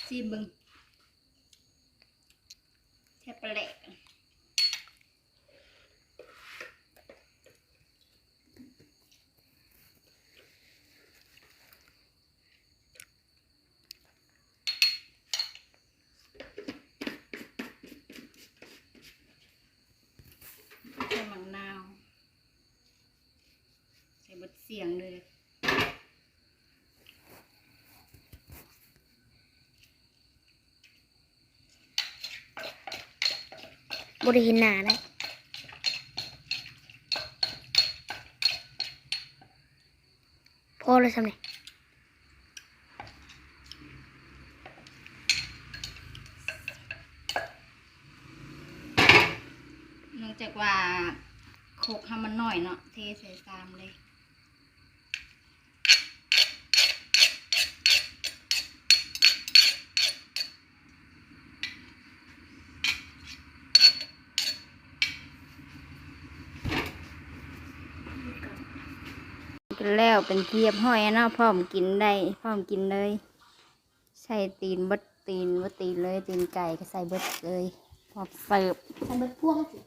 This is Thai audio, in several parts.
ซีบึงแทบแปลกใส่มะนาวใส่บดเสียงเลยบริหินหนาเลยพอเลยทำไงเนื่องจากว่าโขกให้มันหน่อยเนาะเทใส่ซามเลยแล้วเป็นเทียบห้อยเนาะพร้อมกินได้พร้อมกินเลยใส่ตีนบดตีนบดตีนเลยตีนไก่ก็ใส่บดเลยพร้อมเสิร์ฟใส่บดพ่วงสิ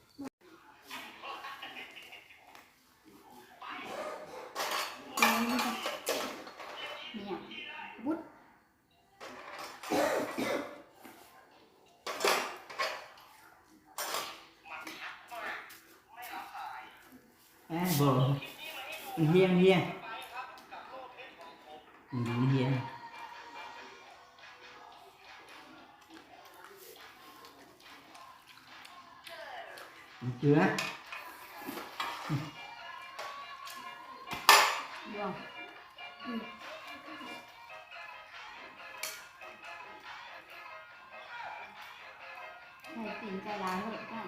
เนี่ยบุดBồ hiên hiên hiên chưa vângใส่ตีนไก่ล้างเลยก่อน